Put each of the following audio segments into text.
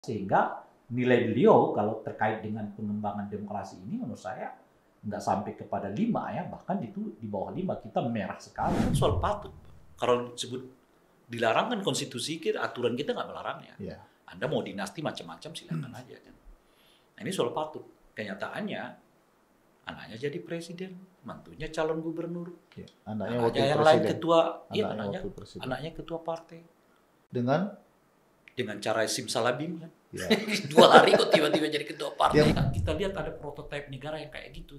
Sehingga nilai beliau kalau terkait dengan pengembangan demokrasi ini menurut saya nggak sampai kepada 5 ya, bahkan itu di bawah 5 kita merah sekali. Kan soal patut. Kalau disebut dilarang kan konstitusi kita, aturan kita nggak melarangnya. Ya. Anda mau dinasti macam-macam silakan aja kan. Nah, ini soal patut. Kenyataannya anaknya jadi presiden, mantunya calon gubernur, Ya. Anaknya yang lain ketua, anaknya ketua partai. Dengan cara simsalabim kan. Ya. 2 hari kok tiba-tiba jadi ketua partai. Kita lihat ada prototipe negara yang kayak gitu.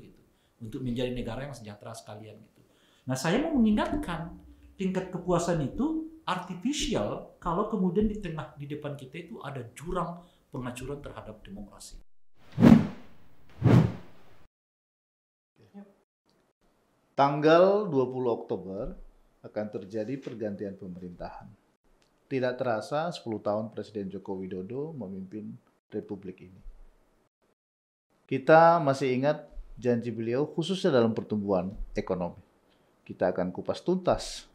Untuk menjadi negara yang sejahtera sekalian gitu. Nah, saya mau mengingatkan tingkat kepuasan itu artificial kalau kemudian di depan kita itu ada jurang pengacuran terhadap demokrasi. Tanggal 20 Oktober akan terjadi pergantian pemerintahan. Tidak terasa 10 tahun Presiden Joko Widodo memimpin Republik ini. Kita masih ingat janji beliau khususnya dalam pertumbuhan ekonomi. Kita akan kupas tuntas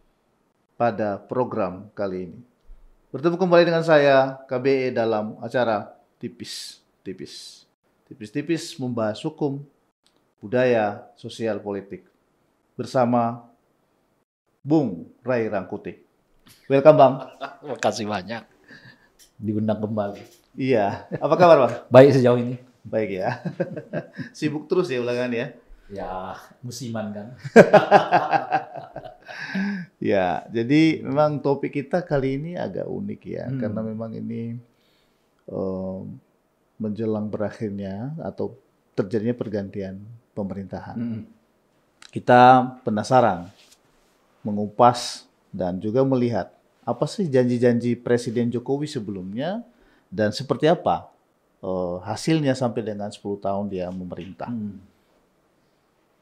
pada program kali ini. Bertemu kembali dengan saya, KBE, dalam acara Tipis-Tipis. Tipis-Tipis membahas hukum, budaya, sosial, politik. Bersama Bung Ray Rangkuti. Welcome, Bang. Terima kasih banyak. Diundang kembali. Iya. Apa kabar, Bang? Baik sejauh ini. Baik ya. Sibuk terus ya belakangan ya? Ya, musiman kan. Ya, jadi memang topik kita kali ini agak unik ya. Karena memang ini menjelang berakhirnya atau terjadinya pergantian pemerintahan. Kita penasaran mengupas dan juga melihat apa sih janji-janji Presiden Jokowi sebelumnya dan seperti apa hasilnya sampai dengan 10 tahun dia memerintah.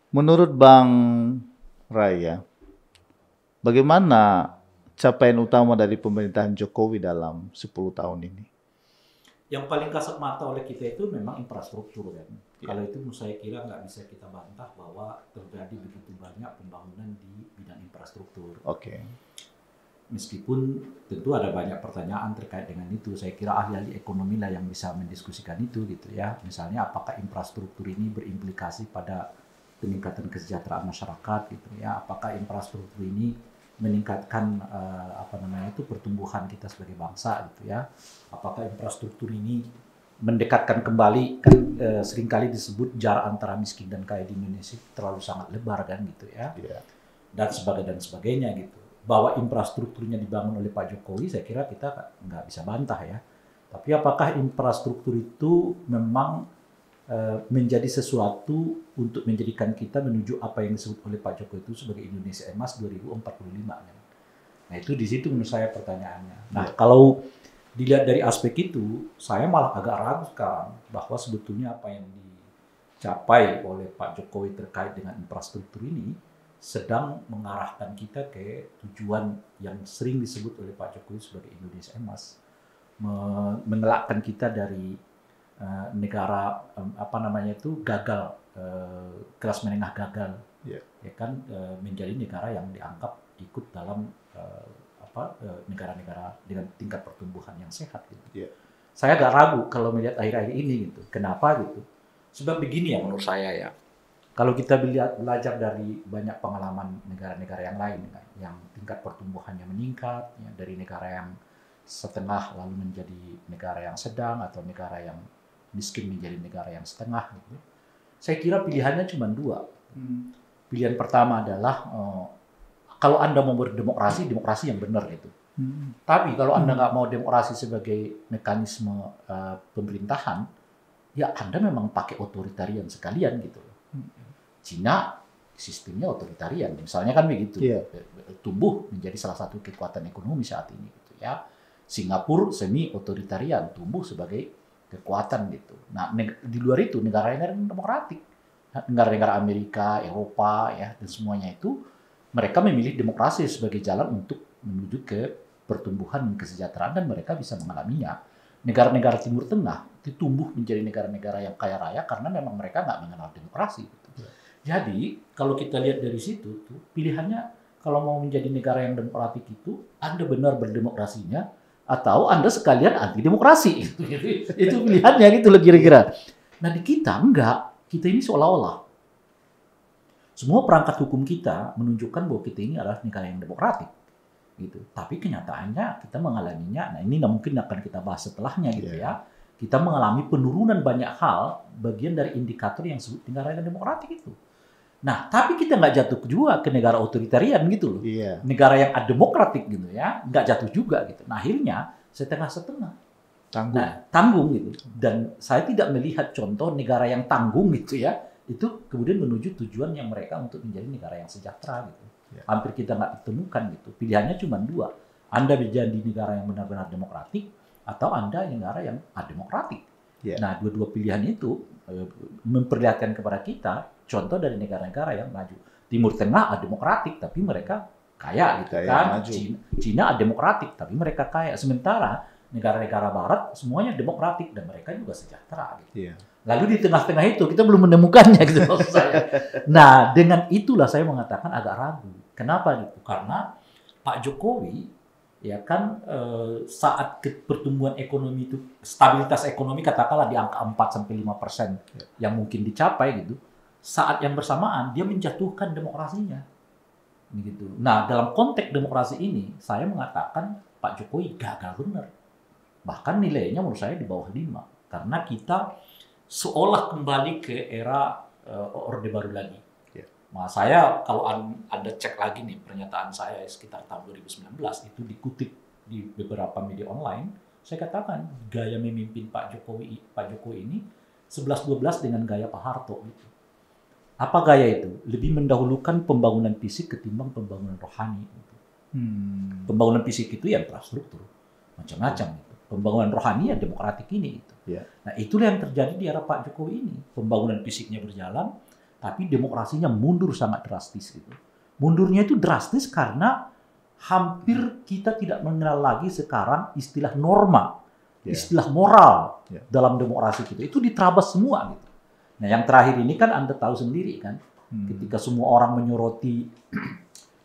Menurut Bang Raya, bagaimana capaian utama dari pemerintahan Jokowi dalam 10 tahun ini? Yang paling kasat mata oleh kita itu memang infrastruktur kan. Kalau itu saya kira nggak bisa kita bantah bahwa terjadi begitu banyak pembangunan di bidang infrastruktur. Oke. Meskipun tentu ada banyak pertanyaan terkait dengan itu. Saya kira ahli-ahli ekonomi lah yang bisa mendiskusikan itu gitu ya. Misalnya apakah infrastruktur ini berimplikasi pada peningkatan kesejahteraan masyarakat gitu ya. Apakah infrastruktur ini meningkatkan pertumbuhan kita sebagai bangsa gitu ya. Apakah infrastruktur ini mendekatkan kembali kan seringkali disebut jarak antara miskin dan kaya di Indonesia terlalu sangat lebar kan gitu ya. Dan sebagainya gitu. Bahwa infrastrukturnya dibangun oleh Pak Jokowi saya kira kita nggak bisa bantah ya. Tapi apakah infrastruktur itu memang menjadi sesuatu untuk menjadikan kita menuju apa yang disebut oleh Pak Jokowi itu sebagai Indonesia Emas 2045 kan? Nah itu di situ menurut saya pertanyaannya. Nah kalau dilihat dari aspek itu, saya malah agak ragu sekarang bahwa sebetulnya apa yang dicapai oleh Pak Jokowi terkait dengan infrastruktur ini sedang mengarahkan kita ke tujuan yang sering disebut oleh Pak Jokowi sebagai Indonesia Emas, mengelakkan kita dari negara gagal, kelas menengah gagal, ya kan, menjadi negara yang dianggap ikut dalam negara-negara dengan tingkat pertumbuhan yang sehat gitu. Saya agak ragu kalau melihat akhir-akhir ini gitu. Kenapa gitu? Sebab begini ya menurut saya ya. Kalau kita belajar dari banyak pengalaman negara-negara yang lain yang tingkat pertumbuhannya meningkat ya, dari negara yang setengah lalu menjadi negara yang sedang atau negara yang miskin menjadi negara yang setengah gitu. Saya kira pilihannya cuma 2. Pilihan pertama adalah kalau Anda mau berdemokrasi, demokrasi yang benar gitu. Tapi kalau Anda nggak mau demokrasi sebagai mekanisme pemerintahan, ya Anda memang pakai otoritarian sekalian gitu. Cina sistemnya otoritarian, misalnya kan begitu. Tumbuh menjadi salah satu kekuatan ekonomi saat ini gitu ya. Singapura semi otoritarian, tumbuh sebagai kekuatan gitu. Nah, di luar itu negara-negara demokratik, negara-negara Amerika, Eropa ya dan semuanya itu mereka memilih demokrasi sebagai jalan untuk menuju ke pertumbuhan dan kesejahteraan dan mereka bisa mengalaminya. Negara-negara Timur Tengah itu tumbuh menjadi negara-negara yang kaya raya karena memang mereka nggak mengenal demokrasi. Gitu. Jadi kalau kita lihat dari situ, tuh, pilihannya kalau mau menjadi negara yang demokratik itu, Anda benar berdemokrasinya, atau Anda sekalian anti demokrasi. Itu pilihannya gitu loh kira-kira. Nah di kita enggak, kita ini seolah-olah semua perangkat hukum kita menunjukkan bahwa kita ini adalah negara yang demokratik gitu. Tapi kenyataannya kita mengalaminya, nah ini mungkin akan kita bahas setelahnya gitu ya. Kita mengalami penurunan banyak hal, bagian dari indikator yang disebut negara yang demokratik itu. Nah, tapi kita nggak jatuh juga ke negara otoritarian gitu loh. Negara yang ademokratik gitu ya, nggak jatuh juga gitu. Nah, akhirnya setengah-setengah. Tanggung. Nah, tanggung gitu. Dan saya tidak melihat contoh negara yang tanggung gitu ya, itu kemudian menuju tujuan yang mereka untuk menjadi negara yang sejahtera gitu. Hampir kita nggak ditemukan gitu. Pilihannya cuma dua. Anda menjadi negara yang benar-benar demokratik, atau Anda negara yang ademokratik. Nah, dua-dua pilihan itu memperlihatkan kepada kita contoh dari negara-negara yang maju. Timur Tengah ademokratik, tapi mereka kaya gitu kan. Cina ademokratik, tapi mereka kaya. Sementara negara-negara Barat semuanya demokratik dan mereka juga sejahtera gitu. Lalu di tengah-tengah itu kita belum menemukannya gitu maksud saya. Nah, dengan itulah saya mengatakan agak ragu. Kenapa gitu? Karena Pak Jokowi ya kan saat pertumbuhan ekonomi itu, stabilitas ekonomi katakanlah di angka 4-5% yang mungkin dicapai gitu, saat yang bersamaan dia menjatuhkan demokrasinya gitu. Nah, dalam konteks demokrasi ini saya mengatakan Pak Jokowi gagal benar, bahkan nilainya menurut saya di bawah 5 karena kita seolah kembali ke era Orde Baru lagi. Nah, saya kalau Anda cek lagi nih pernyataan saya sekitar tahun 2019 itu dikutip di beberapa media online, saya katakan gaya memimpin Pak Jokowi ini 11-12 dengan gaya Pak Harto gitu. Apa gaya itu? Lebih mendahulukan pembangunan fisik ketimbang pembangunan rohani gitu. Pembangunan fisik itu ya infrastruktur macam-macam gitu. Pembangunan rohani ya demokratik ini gitu. Nah, itulah yang terjadi di era Pak Jokowi ini. Pembangunan fisiknya berjalan, tapi demokrasinya mundur sangat drastis gitu. Mundurnya itu drastis karena hampir kita tidak mengenal lagi sekarang istilah norma, istilah moral dalam demokrasi kita. Itu diterabas semua gitu. Nah, yang terakhir ini kan Anda tahu sendiri kan, ketika semua orang menyoroti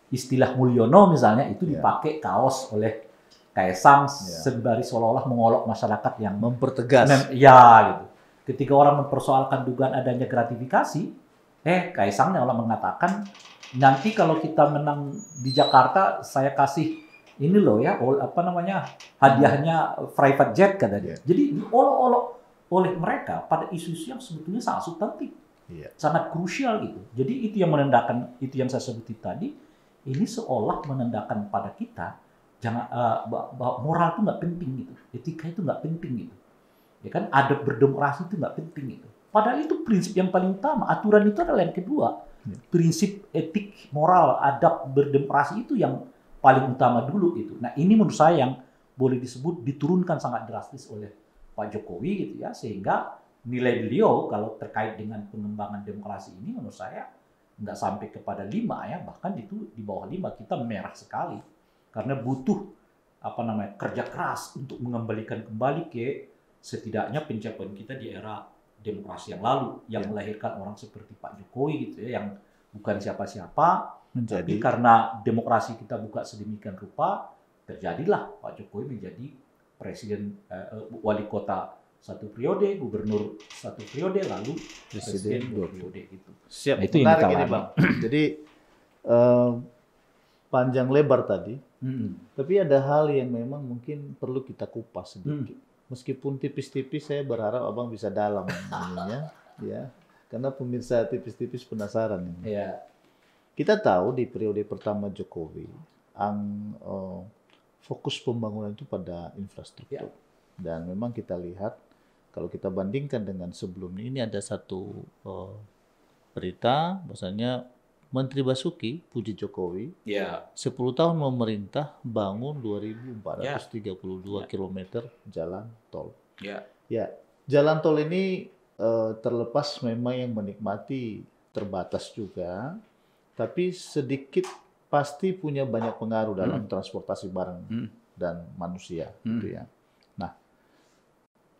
istilah Mulyono misalnya, itu dipakai kaos oleh Kaisang sembari seolah-olah mengolok masyarakat yang mempertegas. Gitu. Ketika orang mempersoalkan dugaan adanya gratifikasi, Kaisang yang mengatakan nanti kalau kita menang di Jakarta saya kasih ini loh ya hadiahnya private jet katanya. Jadi diolok-olok oleh mereka pada isu-isu yang sebetulnya sangat substantif, sangat krusial gitu. Jadi itu yang menandakan, itu yang saya sebutin tadi, ini seolah menandakan pada kita jangan bahwa moral itu nggak penting gitu, etika itu nggak penting gitu, ya kan, adab berdemokrasi itu nggak penting gitu. Padahal itu prinsip yang paling utama. Aturan itu adalah yang kedua. Prinsip etik, moral, adab, berdemokrasi itu yang paling utama dulu itu. Nah, ini menurut saya yang boleh disebut diturunkan sangat drastis oleh Pak Jokowi gitu ya, sehingga nilai beliau kalau terkait dengan pengembangan demokrasi ini menurut saya nggak sampai kepada 5 ya, bahkan itu di bawah 5. Kita merah sekali karena butuh kerja keras untuk mengembalikan kembali ke setidaknya pencapaian kita di era demokrasi yang lalu, yang melahirkan orang seperti Pak Jokowi gitu ya, yang bukan siapa-siapa, tapi karena demokrasi kita buka sedemikian rupa, terjadilah Pak Jokowi menjadi presiden, wali kota 1 periode, gubernur 1 periode, lalu presiden 2 periode gitu. Siap. Nah, itu menarik ini Bang. Jadi panjang lebar tadi, tapi ada hal yang memang mungkin perlu kita kupas sedikit. Meskipun tipis-tipis, saya berharap Abang bisa dalam ininya, ya, karena pemirsa tipis-tipis penasaran ini. Kita tahu di periode pertama Jokowi, fokus pembangunan itu pada infrastruktur, dan memang kita lihat kalau kita bandingkan dengan sebelumnya, ini ada satu berita, bahwasanya Menteri Basuki Puji Jokowi 10 tahun memerintah bangun 2.432 km jalan tol. Jalan tol ini terlepas memang yang menikmati terbatas juga, tapi sedikit pasti punya banyak pengaruh dalam transportasi barang dan manusia gitu ya. Nah,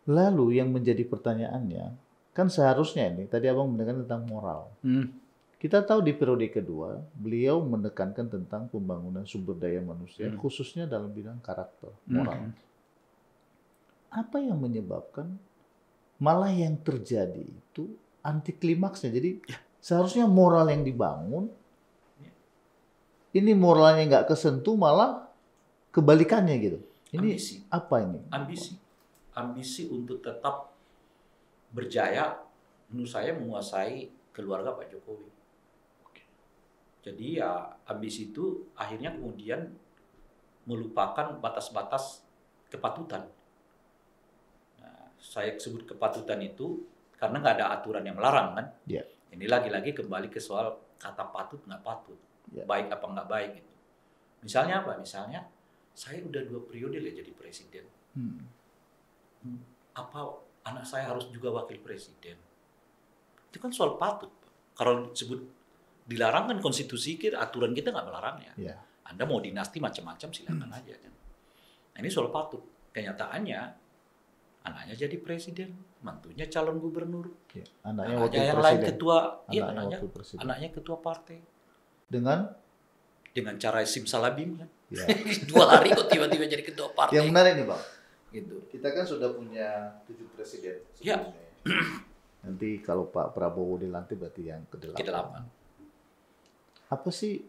lalu yang menjadi pertanyaannya, kan seharusnya ini tadi Abang menekankan tentang moral. Kita tahu di periode kedua, beliau menekankan tentang pembangunan sumber daya manusia, khususnya dalam bidang karakter, moral. apa yang menyebabkan malah yang terjadi itu anti klimaksnya. Jadi seharusnya moral yang dibangun, ini moralnya nggak kesentuh, malah kebalikannya gitu. Ini Ambisi. apa ini? Ambisi untuk tetap berjaya, menurut saya menguasai keluarga Pak Jokowi. Jadi ya ambisi itu akhirnya kemudian melupakan batas-batas kepatutan. Nah, saya sebut kepatutan itu karena nggak ada aturan yang melarang kan. Ya. Ini lagi-lagi kembali ke soal kata patut nggak patut, baik apa nggak baik itu. Misalnya apa? Misalnya saya udah 2 periode lah jadi presiden. Apa anak saya harus juga wakil presiden? Itu kan soal patut. Kalau disebut dilarang kan konstitusi kita, aturan kita nggak melarangnya. Ya. Anda mau dinasti macam-macam silakan aja kan. Nah, ini soal patut. Kenyataannya anaknya jadi presiden, mantunya calon gubernur, Anaknya anaknya wakil yang presiden. lain ketua, wakil presiden. anaknya ketua partai. Dengan Cara simsalabim kan. ya. 2 hari kok tiba-tiba jadi ketua partai. Yang menarik nih Bang, Gitu. kita kan sudah punya 7 presiden Ya. sebelumnya. Nanti kalau Pak Prabowo dilantik berarti yang ke-8. Ke-8. Apa sih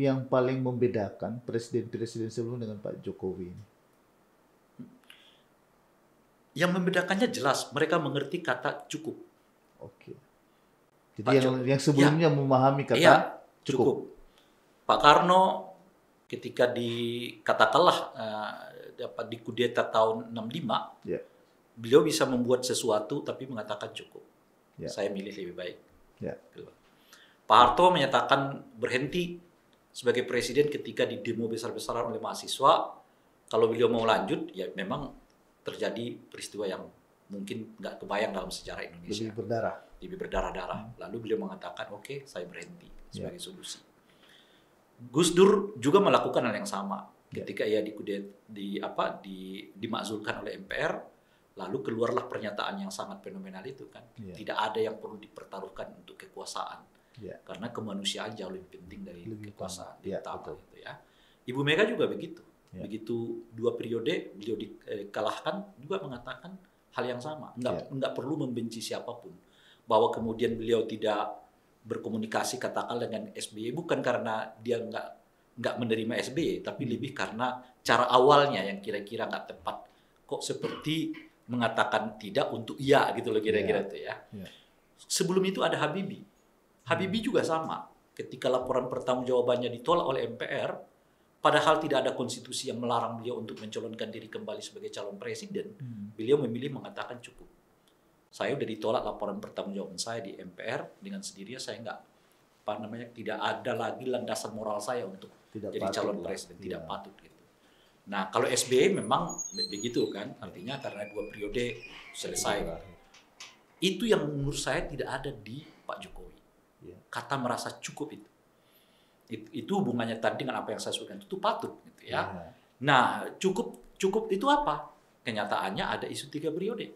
yang paling membedakan presiden-presiden sebelum dengan Pak Jokowi ini? Yang membedakannya jelas, mereka mengerti kata cukup. Oke. Jadi yang sebelumnya memahami kata cukup. Pak Karno ketika katakanlah dapat dikudeta tahun 65, beliau bisa membuat sesuatu tapi mengatakan cukup. Saya milih lebih baik. Pak Harto menyatakan berhenti sebagai presiden ketika di demo besar-besaran oleh mahasiswa. Kalau beliau mau lanjut, ya memang terjadi peristiwa yang mungkin nggak kebayang dalam sejarah Indonesia. Lebih berdarah-darah. Lalu beliau mengatakan, oke, saya berhenti sebagai solusi. Gus Dur juga melakukan hal yang sama. Ketika ia dimakzulkan oleh MPR, lalu keluarlah pernyataan yang sangat fenomenal itu kan. Tidak ada yang perlu dipertaruhkan untuk kekuasaan. Karena kemanusiaan jauh lebih penting dari kekuasaan. Gitu ya. Ibu Mega juga begitu. Begitu 2 periode beliau dikalahkan juga mengatakan hal yang sama. Enggak perlu membenci siapapun. Bahwa kemudian beliau tidak berkomunikasi katakan dengan SBY bukan karena dia enggak menerima SBY, tapi lebih karena cara awalnya yang kira-kira enggak tepat. Kok seperti mengatakan tidak untuk iya gitu loh kira-kira itu ya. Sebelum itu ada Habibie. Habibie juga sama. Ketika laporan pertanggungjawabannya ditolak oleh MPR, padahal tidak ada konstitusi yang melarang beliau untuk mencalonkan diri kembali sebagai calon presiden, beliau memilih mengatakan cukup. Saya udah ditolak laporan pertanggungjawaban saya di MPR, dengan sendirinya saya tidak ada lagi landasan moral saya untuk jadi calon presiden, tidak patut gitu. Nah, kalau SBY memang begitu kan, artinya karena 2 periode selesai. Itu yang menurut saya tidak ada di Pak Jokowi. Kata merasa cukup itu hubungannya tadi dengan apa yang saya sebutkan itu patut gitu ya. Nah, cukup itu apa? Kenyataannya ada isu 3 periode.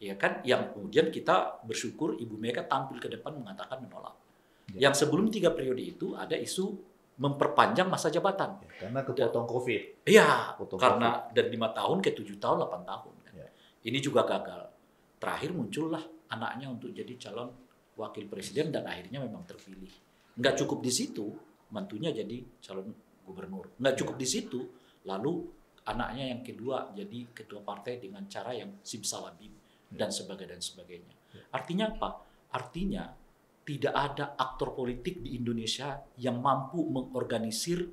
Ya kan, yang kemudian kita bersyukur Ibu Mega tampil ke depan mengatakan menolak. Yang sebelum 3 periode itu ada isu memperpanjang masa jabatan. Karena kepotong COVID. Iya, karena dari 5 tahun ke 7 tahun, 8 tahun. Kan. Ini juga gagal. Terakhir muncullah anaknya untuk jadi calon wakil presiden dan akhirnya memang terpilih. Nggak cukup di situ, mantunya jadi calon gubernur. Nggak cukup di situ, lalu anaknya yang kedua jadi ketua partai dengan cara yang simsalabim dan sebagainya. Artinya apa? Artinya tidak ada aktor politik di Indonesia yang mampu mengorganisir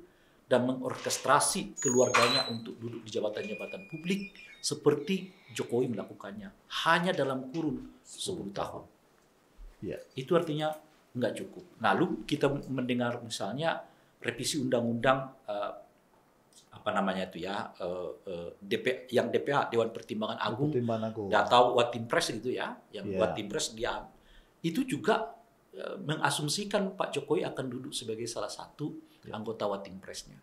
dan mengorkestrasi keluarganya untuk duduk di jabatan-jabatan publik seperti Jokowi melakukannya hanya dalam kurun 10 tahun. Itu artinya nggak cukup. Lalu kita mendengar misalnya revisi undang-undang yang DPA Dewan Pertimbangan Agung, atau Watinpres gitu ya, yang Watinpres dia itu juga mengasumsikan Pak Jokowi akan duduk sebagai salah satu anggota Watinpresnya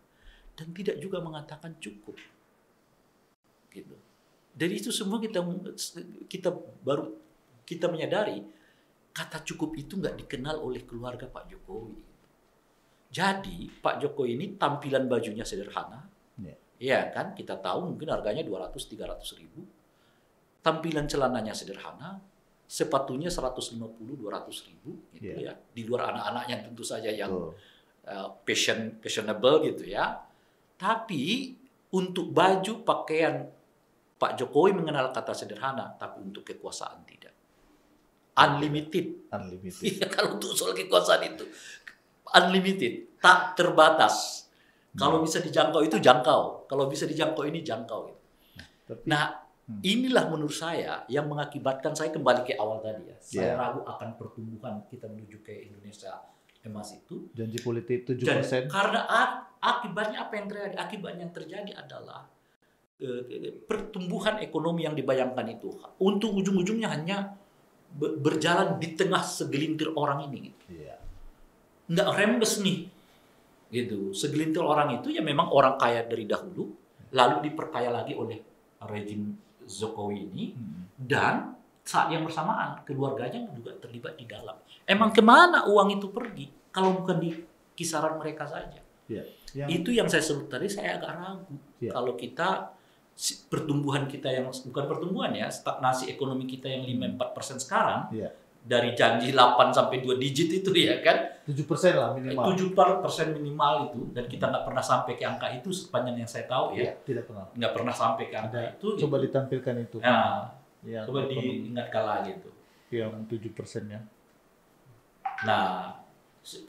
dan tidak juga mengatakan cukup. Gitu. Dari itu semua kita menyadari kata cukup itu nggak dikenal oleh keluarga Pak Jokowi. Jadi Pak Jokowi ini tampilan bajunya sederhana, Iya kan, kita tahu mungkin harganya 200-300 ribu. Tampilan celananya sederhana, sepatunya 150-200 ribu gitu ya. Di luar anak-anaknya tentu saja yang fashionable gitu ya. Tapi untuk baju pakaian Pak Jokowi mengenal kata sederhana, tapi untuk kekuasaan tidak. Unlimited. Iya, kalau untuk soal kekuasaan itu unlimited, tak terbatas. Kalau bisa dijangkau itu jangkau, kalau bisa dijangkau ini jangkau. Nah, inilah menurut saya yang mengakibatkan saya kembali ke awal tadi ya. Saya ragu akan pertumbuhan kita menuju ke Indonesia emas itu. Janji politik 7%. Karena akibatnya apa yang terjadi? Akibatnya yang terjadi adalah pertumbuhan ekonomi yang dibayangkan itu untuk ujung-ujungnya hanya berjalan di tengah segelintir orang ini. Gitu. Nggak rembes nih. Gitu. Segelintir orang itu ya memang orang kaya dari dahulu, lalu diperkaya lagi oleh rejim Jokowi ini, dan saat yang bersamaan keluarganya juga terlibat di dalam. Emang kemana uang itu pergi kalau bukan di kisaran mereka saja? Itu yang saya sebut tadi, saya agak ragu. Kalau kita pertumbuhan kita yang bukan pertumbuhan ya, stagnasi ekonomi kita yang 5-4% sekarang. Dari janji 8 sampai 2 digit itu ya kan 7% lah minimal. 7% minimal itu, dan kita nggak pernah sampai ke angka itu sepanjang yang saya tahu ya. Tidak pernah. Nggak pernah sampai ke angka itu. Coba gitu. ditampilkan itu. Nah, coba diingatkan lagi itu. Yang 7%-nya. Nah, 10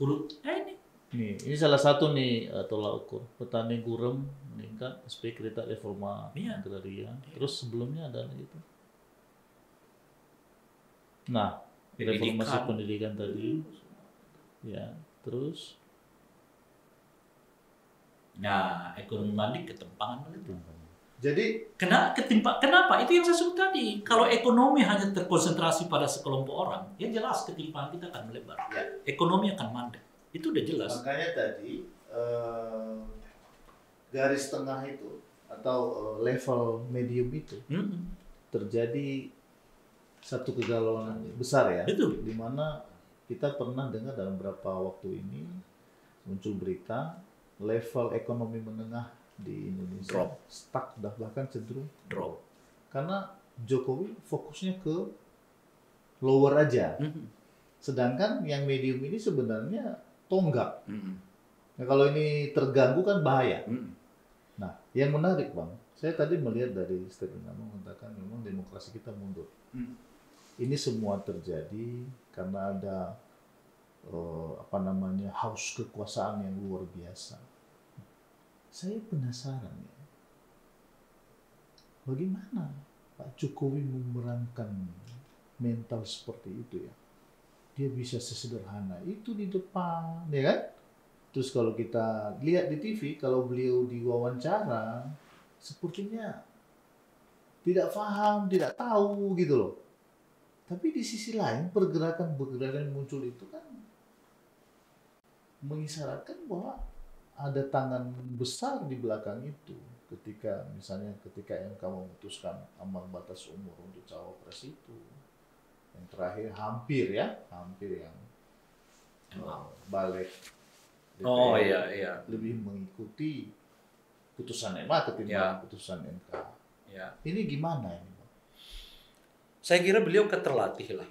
ini salah satu nih tolak ukur. Petani gurem meningkat, SP kereta reforma agraria. Terus sebelumnya ada lagi itu. Nah, reformasi pendidikan tadi, ya, terus, nah, ekonomi mandek ketimpangan itu. Jadi, kenapa? Itu yang saya sebut tadi. Kalau ekonomi hanya terkonsentrasi pada sekelompok orang, ya jelas ketimpangan kita akan melebar. Ekonomi akan mandek. Itu udah jelas. Makanya tadi garis tengah itu atau level medium itu terjadi satu kegalauan besar ya, di mana kita pernah dengar dalam beberapa waktu ini muncul berita level ekonomi menengah di Indonesia stuck, bahkan cenderung drop, karena Jokowi fokusnya ke lower aja, sedangkan yang medium ini sebenarnya tonggak. Nah, kalau ini terganggu kan bahaya. Nah, yang menarik Bang, saya tadi melihat dari statement Anda mengatakan memang demokrasi kita mundur. Ini semua terjadi karena ada haus kekuasaan yang luar biasa. Saya penasaran ya, bagaimana Pak Jokowi memerankan mental seperti itu ya? Dia bisa sesederhana itu di depan, ya kan? Terus kalau kita lihat di TV, kalau beliau diwawancara, sepertinya tidak paham, tidak tahu gitu loh. Tapi di sisi lain pergerakan yang muncul itu kan mengisyaratkan bahwa ada tangan besar di belakang itu. Ketika MK memutuskan ambang batas umur untuk cawapres itu, yang terakhir hampir yang balik DPR lebih mengikuti putusan MA ketimbang putusan MK. Ini gimana ini? Saya kira beliau keterlatih lah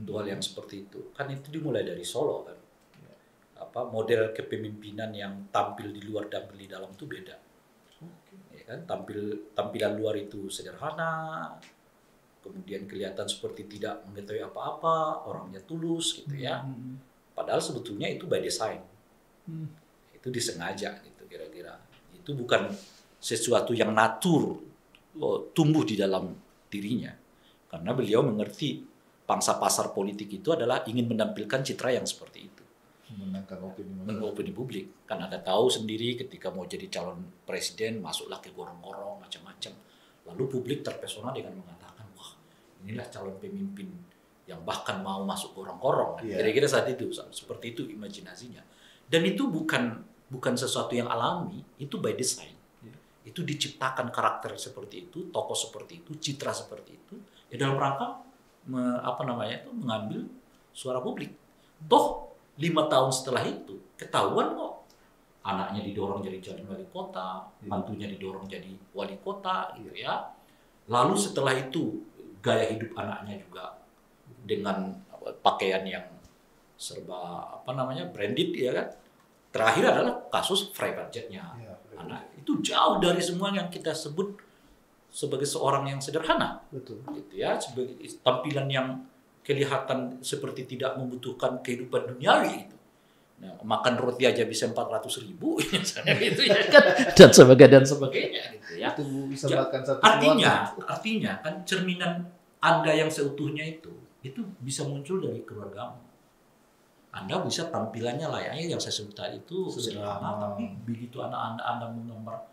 untuk hal yang seperti itu. Kan itu dimulai dari Solo kan. Model kepemimpinan yang tampil di luar dan di dalam itu beda. Ya kan? Tampilan luar itu sederhana, kemudian kelihatan seperti tidak mengetahui apa-apa, orangnya tulus gitu ya. Padahal sebetulnya itu by design. Itu disengaja gitu kira-kira. Itu bukan sesuatu yang tumbuh di dalam dirinya. Karena beliau mengerti pangsa pasar politik itu adalah ingin menampilkan citra yang seperti itu. Menangkan opini publik. Kan Anda tahu sendiri ketika mau jadi calon presiden, masuklah ke gorong-gorong, macam-macam. Lalu publik terpesona dengan mengatakan, wah inilah calon pemimpin yang bahkan mau masuk gorong-gorong. Kira-kira saat itu, seperti itu imajinasinya. Dan itu bukan sesuatu yang alami, itu by design. Itu diciptakan karakter seperti itu, tokoh seperti itu, citra seperti itu. Ya dalam rangka mengambil suara publik. Toh 5 tahun setelah itu ketahuan kok anaknya didorong jadi wali kota, mantunya didorong jadi wali kota, gitu ya. Lalu setelah itu gaya hidup anaknya juga dengan pakaian yang serba branded, ya kan. Terakhir adalah kasus private jet-nya anak. Itu jauh dari semua yang kita sebut sebagai seorang yang sederhana. Betul. Gitu ya, sebagai tampilan yang kelihatan seperti tidak membutuhkan kehidupan duniawi itu. Nah, makan roti aja bisa 400.000 misalnya gitu ya kan, dan sebagainya gitu ya. Itu bisa makan satu Artinya kan cerminan Anda yang seutuhnya itu bisa muncul dari keluargamu. Anda bisa tampilannya layaknya yang saya sebut tadi itu sederhana, tapi begitu Anda menggambar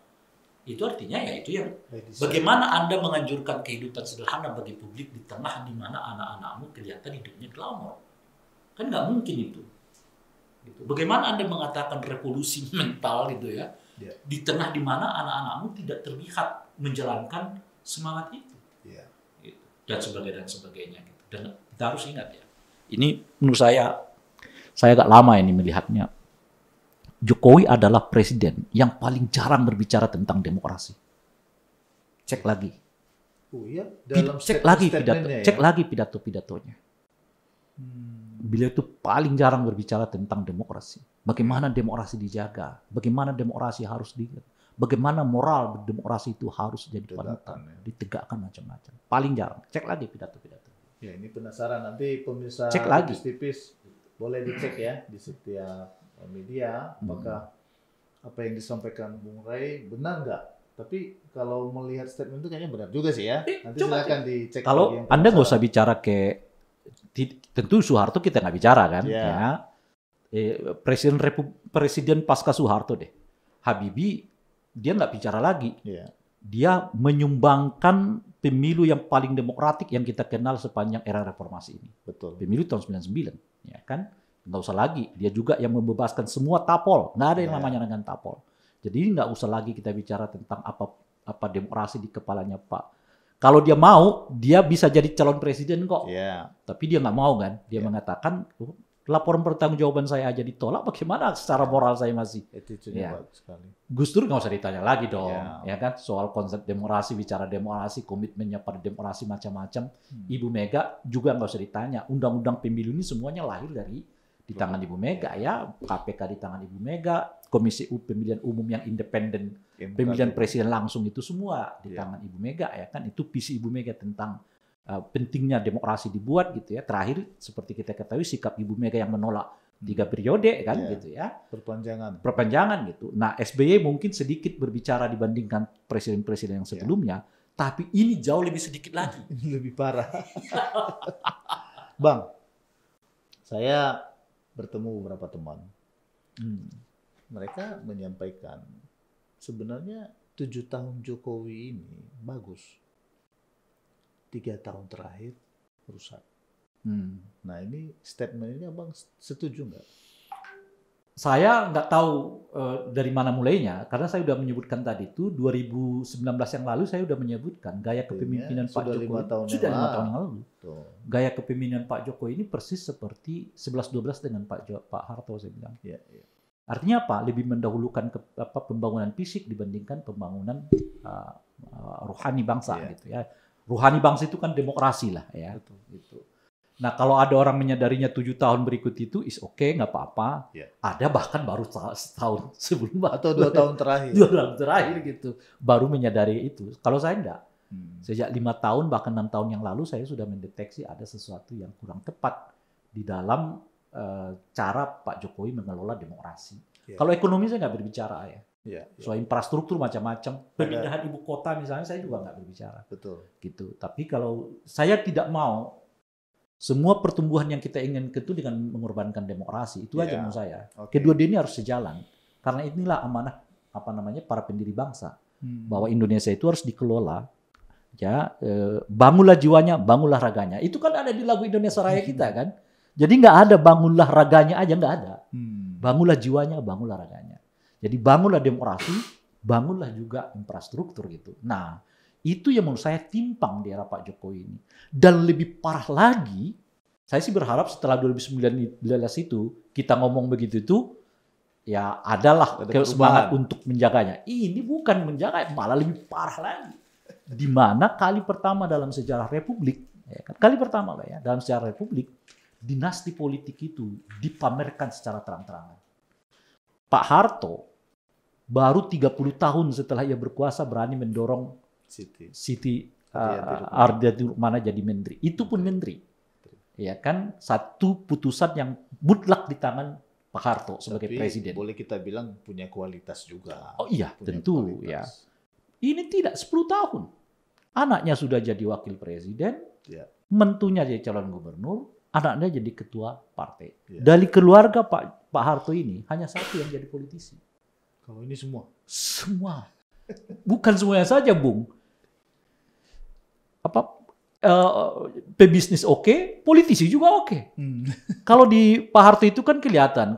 itu artinya ya itu yang bagaimana Anda menganjurkan kehidupan sederhana bagi publik di tengah di mana anak-anakmu kelihatan hidupnya glamor. Kan nggak mungkin itu. Gitu. Bagaimana Anda mengatakan revolusi mental gitu ya, di tengah di mana anak-anakmu tidak terlihat menjalankan semangat itu. Gitu. Dan sebagainya gitu. Dan kita harus ingat ya. Ini menurut saya agak lama ini melihatnya. Jokowi adalah presiden yang paling jarang berbicara tentang demokrasi. Cek lagi. Oh iya, dalam cek lagi pidato-pidatonya. Beliau itu paling jarang berbicara tentang demokrasi. Bagaimana demokrasi dijaga, bagaimana demokrasi harus bagaimana moral demokrasi itu harus jadi panutan, ditegakkan macam-macam. Paling jarang. Cek lagi pidato-pidato. Ya, ini penasaran nanti pemirsa cek lagi. Tipis boleh dicek ya di setiap media apakah apa yang disampaikan Bung Ray benar nggak? Tapi kalau melihat statement itu kayaknya benar juga sih ya. Nanti silakan dicek. Kalau Anda nggak usah bicara tentu Soeharto kita nggak bicara kan, ya. Presiden pasca Soeharto deh, Habibie dia nggak bicara lagi. Dia menyumbangkan pemilu yang paling demokratik yang kita kenal sepanjang era reformasi ini. Betul. Pemilu tahun 99, ya kan? Nggak usah lagi. Dia juga yang membebaskan semua tapol. Nggak ada yang namanya dengan tapol. Jadi nggak usah lagi kita bicara tentang apa demokrasi di kepalanya Pak. Kalau dia mau, dia bisa jadi calon presiden kok. Tapi dia nggak mau kan? Dia mengatakan laporan pertanggungjawaban saya aja ditolak, bagaimana secara moral saya masih? Bagus sekali. Gus Dur nggak usah ditanya lagi dong, ya kan? Soal konsep demokrasi, bicara demokrasi, komitmennya pada demokrasi macam-macam. Ibu Mega juga nggak usah ditanya. Undang-undang pemilu ini semuanya lahir di tangan Ibu Mega ya, KPK di tangan Ibu Mega, Komisi Pemilihan Umum yang independen, pemilihan presiden langsung itu semua di tangan Ibu Mega ya kan? Itu visi Ibu Mega tentang pentingnya demokrasi dibuat gitu ya. Terakhir seperti kita ketahui sikap Ibu Mega yang menolak 3 periode kan gitu ya. Perpanjangan gitu. Nah, SBY mungkin sedikit berbicara dibandingkan presiden-presiden yang sebelumnya, tapi ini jauh lebih sedikit lagi. Ini lebih parah. Bang, saya bertemu beberapa teman. Mereka menyampaikan sebenarnya 7 tahun Jokowi ini bagus. 3 tahun terakhir rusak. Nah ini statement ini Abang setuju nggak? Saya nggak tahu dari mana mulainya, karena saya sudah menyebutkan tadi itu 2019 yang lalu saya sudah menyebutkan gaya kepemimpinan Pak Jokowi sudah 5 tahun yang lalu. Gaya kepemimpinan Pak Jokowi ini persis seperti 11-12 dengan Pak Harto saya bilang. Artinya apa? Lebih mendahulukan pembangunan fisik dibandingkan pembangunan rohani bangsa gitu ya. Rohani bangsa itu kan demokrasi lah ya. Gitu. Nah kalau ada orang menyadarinya 7 tahun berikut itu is okay, nggak apa-apa. Ada bahkan baru setahun sebelum atau 2 tahun terakhir. 2 tahun terakhir gitu baru menyadari itu. Kalau saya enggak. Sejak 5 tahun bahkan 6 tahun yang lalu saya sudah mendeteksi ada sesuatu yang kurang tepat di dalam cara Pak Jokowi mengelola demokrasi. Kalau ekonomi saya nggak berbicara ya. Soal infrastruktur macam-macam, pemindahan ibu kota misalnya saya juga nggak berbicara. Betul. Gitu. Tapi kalau saya tidak mau semua pertumbuhan yang kita inginkan itu dengan mengorbankan demokrasi, itu aja menurut saya. Kedua ini harus sejalan. Karena inilah amanah para pendiri bangsa, bahwa Indonesia itu harus dikelola. Ya, bangunlah jiwanya, bangunlah raganya. Itu kan ada di lagu Indonesia Raya kita kan. Jadi nggak ada bangunlah raganya aja, nggak ada. Bangunlah jiwanya, bangunlah raganya. Jadi bangunlah demokrasi, bangunlah juga infrastruktur gitu. Nah, itu yang menurut saya timpang di era Pak Jokowi ini. Dan lebih parah lagi, saya sih berharap setelah 2019 itu kita ngomong begitu itu, ya adalah Ada semangat perubahan. untuk menjaganya. Ini bukan menjaga, malah lebih parah lagi. Di mana kali pertama dalam sejarah Republik, ya kan, kali pertama lah ya dalam sejarah Republik, dinasti politik itu dipamerkan secara terang-terangan. Pak Harto baru 30 tahun setelah ia berkuasa berani mendorong Siti Ardiati Rukmana jadi menteri. Itu pun menteri. Ya kan, satu putusan yang mutlak di tangan Pak Harto sebagai presiden. Boleh kita bilang punya kualitas juga. Oh iya, Punya tentu kualitas. ya. Ini tidak 10 tahun. Anaknya sudah jadi wakil presiden, Ya. mentunya jadi calon gubernur, anaknya jadi ketua partai. Ya. Dari keluarga Pak Harto ini hanya satu yang jadi politisi. Kalau ini semua. Semua. Bukan semuanya saja, Bung. Pebisnis oke, politisi juga oke. Kalau di Pak Harto itu kan kelihatan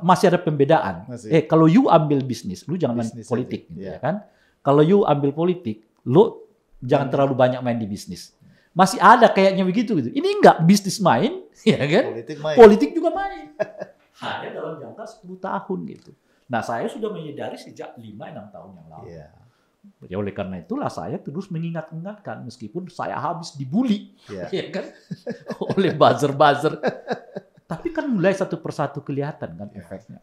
masih ada pembedaan. Masih. Kalau you ambil bisnis, lu jangan main Bisnis politik, aja, gitu, ya. ya kan? Kalau you ambil politik, lu jangan terlalu banyak main di bisnis. Masih ada kayaknya begitu gitu. Ini enggak bisnis main, ya kan? Politik main. Politik juga main. Hanya dalam jangka 10 tahun gitu. Nah, saya sudah menyadari sejak 5-6 tahun yang lalu. Ya. Ya, oleh karena itulah saya terus mengingat-ingatkan meskipun saya habis dibully, Ya. ya kan, oleh buzzer-buzzer. Tapi kan mulai satu persatu kelihatan kan efeknya.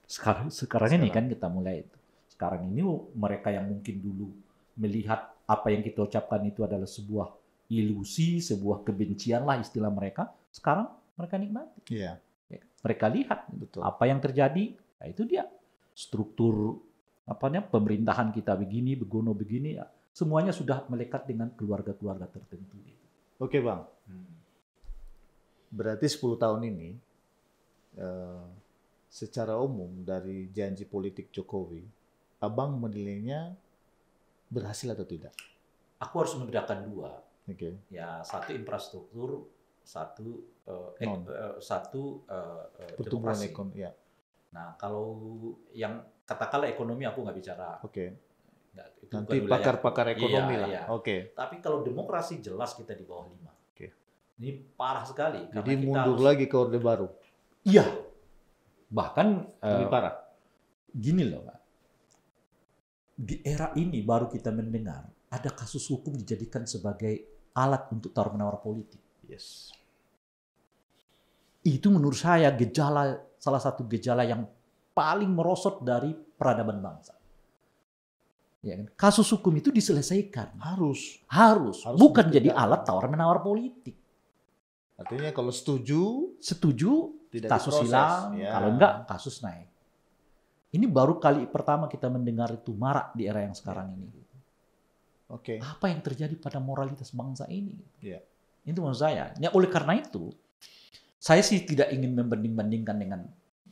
Sekarang ini kan kita mulai itu. Sekarang ini mereka yang mungkin dulu melihat apa yang kita ucapkan itu adalah sebuah ilusi, sebuah kebencian lah istilah mereka. Sekarang mereka nikmati. Ya. Ya, mereka lihat Betul. apa yang terjadi. Nah, itu dia struktur pemerintahan kita begini, begono begini, ya. Semuanya sudah melekat dengan keluarga-keluarga tertentu. Oke, Bang. Berarti 10 tahun ini secara umum dari janji politik Jokowi, Abang menilainya berhasil atau tidak? Aku harus membedakan dua. Oke. Ya, satu infrastruktur, satu Pertumbuhan demokrasi. ekonomi. Ya. Nah, kalau yang katakanlah ekonomi aku nggak bicara. Oke. Nggak, itu Nanti bukan wilayah. pakar-pakar ekonomi Iya, lah. iya. Oke. Tapi kalau demokrasi jelas kita di bawah 5. Oke. Ini parah sekali. Jadi karena kita mundur harus- lagi ke Orde Baru. Iya. Bahkan Lebih parah. gini loh, Pak. Di era ini baru kita mendengar ada kasus hukum dijadikan sebagai alat untuk tawar-menawar politik. Yes. Itu menurut saya salah satu gejala yang paling merosot dari peradaban bangsa. Ya kan? Kasus hukum itu diselesaikan. Harus. Harus. Harus Bukan jadi ditegakkan. alat tawar-menawar politik. Artinya kalau setuju, Setuju, tidak kasus diproses. hilang. Ya. Kalau enggak, kasus naik. Ini baru kali pertama kita mendengar itu marak di era yang sekarang ini. Oke. Apa yang terjadi pada moralitas bangsa ini? Ya. Itu maksud saya. Ya, oleh karena itu, saya sih tidak ingin membanding-bandingkan dengan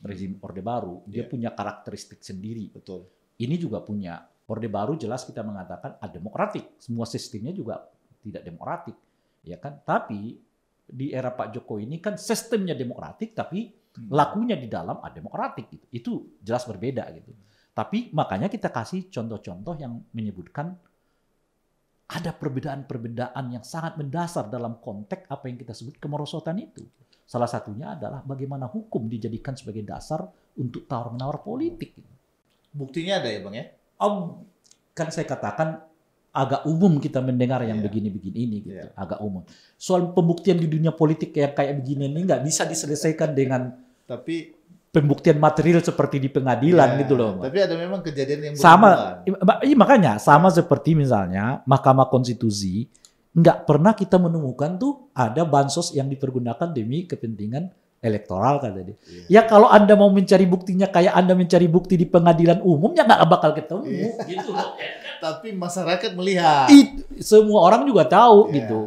rezim Orde Baru. Dia Ya. punya karakteristik sendiri. Betul. Ini juga punya. Orde Baru jelas kita mengatakan demokratik. Semua sistemnya juga tidak demokratik. Ya kan? Tapi di era Pak Jokowi ini kan sistemnya demokratik, tapi lakunya di dalam demokratik. Gitu. Itu jelas berbeda gitu. Tapi makanya kita kasih contoh-contoh yang menyebutkan ada perbedaan-perbedaan yang sangat mendasar dalam konteks apa yang kita sebut kemerosotan itu. Salah satunya adalah bagaimana hukum dijadikan sebagai dasar untuk tawar-menawar politik. Buktinya ada ya, Bang ya? Kan saya katakan agak umum kita mendengar yang Iya. begini-begini ini gitu, Iya. agak umum. Soal pembuktian di dunia politik yang kayak begini ini nggak bisa diselesaikan dengan Tapi pembuktian material seperti di pengadilan ya, gitu loh. tapi ada memang kejadian yang Sama, berhubungan. makanya sama seperti misalnya Mahkamah Konstitusi nggak pernah kita menemukan tuh ada bansos yang dipergunakan demi kepentingan elektoral kata dia. Iya. Ya kalau Anda mau mencari buktinya kayak Anda mencari bukti di pengadilan umum ya nggak bakal ketemu Iya. gitu loh. Tapi masyarakat melihat. Semua orang juga tahu Iya. gitu.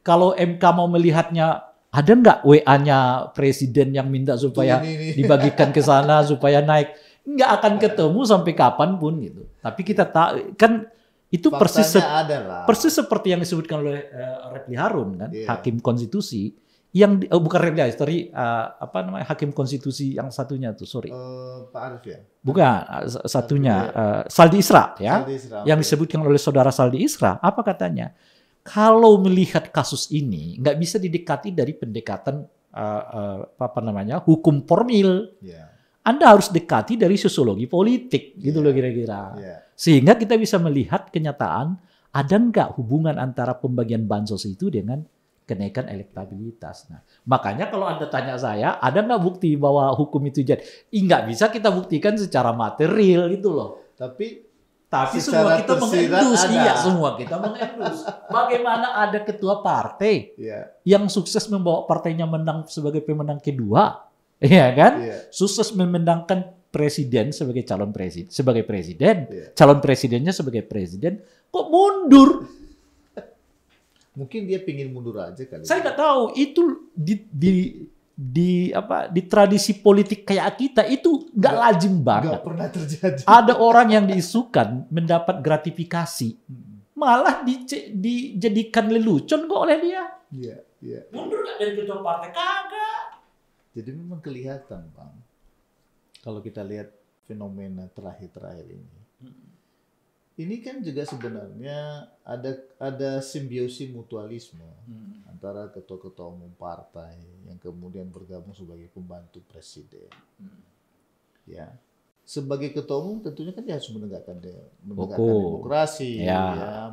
Kalau MK mau melihatnya ada nggak WA-nya presiden yang minta supaya Ini. dibagikan ke sana supaya naik, nggak akan ketemu sampai kapanpun gitu. Tapi kita tahu kan itu Faktanya ada lah. persis seperti yang disebutkan oleh Refli Harun kan, Iya. hakim konstitusi yang bukan Refli Harun, sorry, apa namanya hakim konstitusi yang satunya tuh, sorry, Pak Arif ya? bukan satunya Saldi Isra ya, Saldi Isra, yang oke. disebutkan oleh saudara Saldi Isra, apa katanya? Kalau melihat kasus ini nggak bisa didekati dari pendekatan apa namanya hukum formil. Ya. Anda harus dekati dari sosiologi politik, gitu loh kira-kira. Sehingga kita bisa melihat kenyataan, ada nggak hubungan antara pembagian bansos itu dengan kenaikan elektabilitas. Nah, makanya kalau Anda tanya saya, ada nggak bukti bahwa hukum itu jadi? Nggak bisa kita buktikan secara material gitu loh. Tapi semua kita mengendus, semua kita mengendus. Bagaimana ada ketua partai yang sukses membawa partainya menang sebagai pemenang kedua, ya kan? Sukses memenangkan presiden sebagai calon presiden, calon presidennya sebagai presiden, kok mundur? Mungkin dia pingin mundur aja kali. Saya nggak tahu itu di tradisi politik kayak kita itu nggak lazim banget. Nggak pernah terjadi. Ada orang yang diisukan mendapat gratifikasi, malah dijadikan lelucon kok oleh dia. Mundur nggak dari ketua partai? Kagak. Jadi memang kelihatan, Bang. Kalau kita lihat fenomena terakhir-terakhir ini. Ini kan juga sebenarnya ada simbiosi mutualisme antara ketua-ketua umum partai yang kemudian bergabung sebagai pembantu presiden. Ya, sebagai ketua umum tentunya kan dia harus menegakkan demokrasi,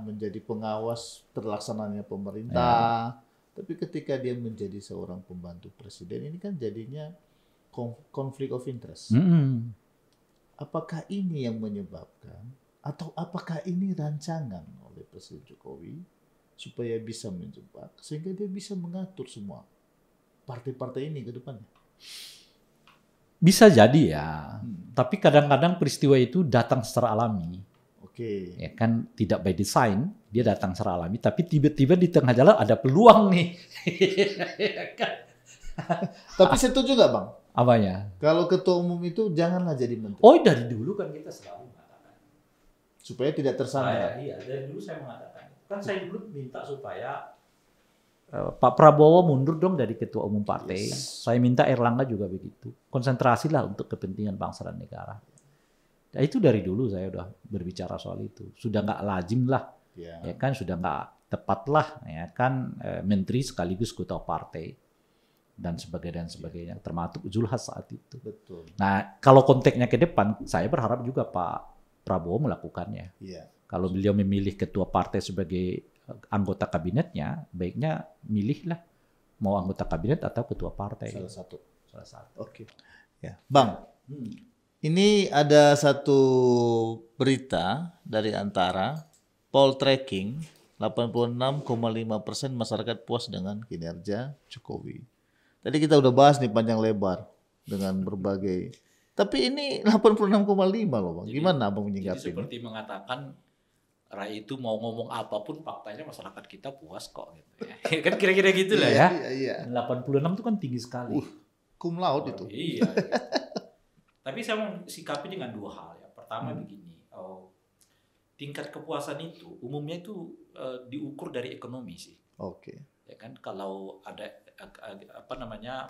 menjadi pengawas terlaksananya pemerintah. Tapi ketika dia menjadi seorang pembantu presiden, ini kan jadinya konflik of interest. Apakah ini yang menyebabkan, atau apakah ini rancangan oleh Presiden Jokowi supaya bisa menjebak sehingga dia bisa mengatur semua partai-partai ini ke depannya? Bisa jadi ya, tapi kadang-kadang peristiwa itu datang secara alami. Ya kan, tidak by design, dia datang secara alami, tapi tiba-tiba di tengah jalan ada peluang nih. Tapi setuju nggak, Bang? Apanya? Kalau ketua umum itu janganlah jadi menteri. Oh, dari dulu kan kita selalu mengatakan. Supaya tidak tersandra. Iya, dari dulu saya mengatakan. Kan saya dulu minta supaya Pak Prabowo mundur dong dari ketua umum partai. Saya minta Erlangga juga begitu. Konsentrasilah untuk kepentingan bangsa dan negara. Nah, itu dari dulu saya udah berbicara soal itu. Sudah nggak lazim lah, ya kan, sudah nggak tepat lah, ya kan, menteri sekaligus ketua partai dan sebagainya, termasuk Zulhas saat itu. Betul. Nah, kalau konteksnya ke depan, saya berharap juga Pak Prabowo melakukannya. Kalau beliau memilih ketua partai sebagai anggota kabinetnya, baiknya milihlah mau anggota kabinet atau ketua partai. Salah satu. Oke. Ya, Bang. Ini ada satu berita dari Antara, poll tracking 86,5% masyarakat puas dengan kinerja Jokowi. Tadi kita udah bahas nih panjang lebar dengan berbagai. Tapi ini 86,5 loh, Bang. Gimana Abang menyikapi? Jadi seperti mengatakan Rai itu mau ngomong apapun faktanya masyarakat kita puas kok gitu ya. Kan kira-kira gitu lah ya. Iya. 86 itu kan tinggi sekali. Cum laude itu. Iya. Tapi saya mau sikapi dengan dua hal ya. Pertama begini, tingkat kepuasan itu umumnya itu diukur dari ekonomi sih. Ya kan, kalau ada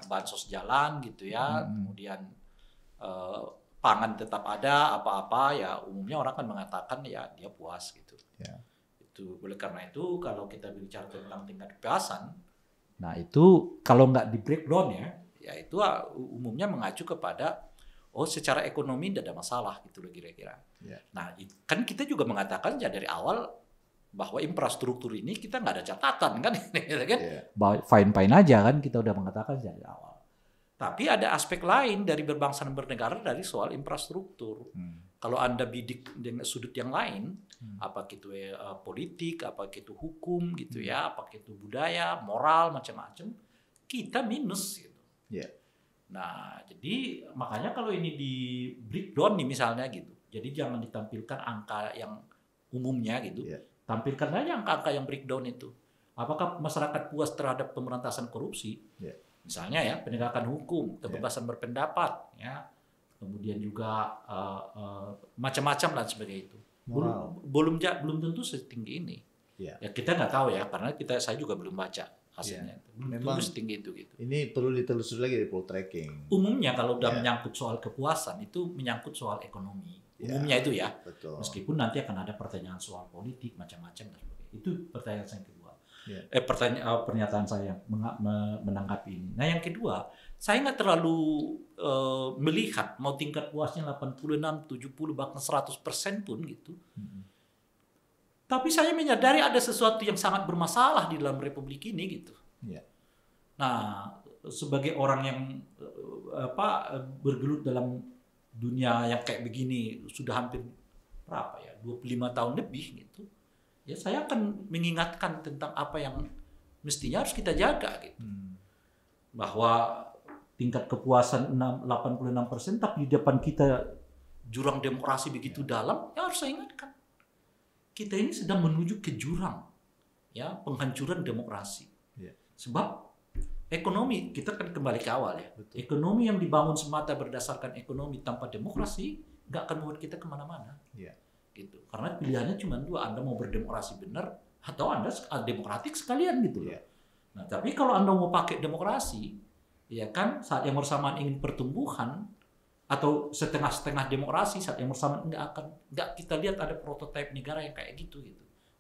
bansos jalan gitu ya, kemudian pangan tetap ada, apa-apa ya, umumnya orang kan mengatakan ya dia puas gitu. Itu oleh karena itu kalau kita bicara tentang tingkat kepuasan, nah itu kalau nggak di breakdown ya itu umumnya mengacu kepada secara ekonomi tidak ada masalah gitu loh kira-kira. Nah kan kita juga mengatakan ya dari awal bahwa infrastruktur ini kita nggak ada catatan kan, fine-fine aja kan, kita udah mengatakan dari awal. Tapi ada aspek lain dari berbangsa dan bernegara dari soal infrastruktur. Kalau Anda bidik dengan sudut yang lain, apa itu politik, apa itu hukum gitu ya, apa itu budaya, moral, macam-macam, kita minus gitu. Nah, jadi makanya kalau ini di breakdown nih misalnya gitu. Jadi jangan ditampilkan angka yang umumnya gitu. Tampilkan aja angka-angka yang breakdown itu. Apakah masyarakat puas terhadap pemberantasan korupsi? Misalnya ya, penegakan hukum, kebebasan berpendapat, ya, kemudian juga macam-macam dan sebagainya itu. Belum tentu setinggi ini. Ya kita nggak tahu ya, karena saya juga belum baca hasilnya. Memang setinggi itu gitu. Ini perlu ditelusuri lagi di poll tracking. Umumnya kalau udah menyangkut soal kepuasan itu menyangkut soal ekonomi. Umumnya itu ya. Betul. Meskipun nanti akan ada pertanyaan soal politik macam-macam dan sebagainya. Itu pertanyaan yang kedua. pernyataan saya menanggapi ini. Nah yang kedua, saya nggak terlalu melihat mau tingkat puasnya 86, 70 bahkan 100% pun gitu. Tapi saya menyadari ada sesuatu yang sangat bermasalah di dalam republik ini gitu. Nah sebagai orang yang bergelut dalam dunia yang kayak begini sudah hampir berapa ya 25 tahun lebih gitu. Ya saya akan mengingatkan tentang apa yang mestinya harus kita jaga gitu. Bahwa tingkat kepuasan 86% tapi di depan kita jurang demokrasi begitu dalam, ya harus saya ingatkan. Kita ini sedang menuju ke jurang ya penghancuran demokrasi. Sebab ekonomi, kita kan kembali ke awal ya. Betul. Ekonomi yang dibangun semata berdasarkan ekonomi tanpa demokrasi nggak akan membuat kita kemana-mana. Gitu. Karena pilihannya cuma dua, Anda mau berdemokrasi benar atau Anda demokratik sekalian gitu loh. Nah, tapi kalau Anda mau pakai demokrasi, ya kan saat yang bersamaan ingin pertumbuhan atau setengah-setengah demokrasi, saat yang bersamaan nggak kita lihat ada prototipe negara yang kayak gitu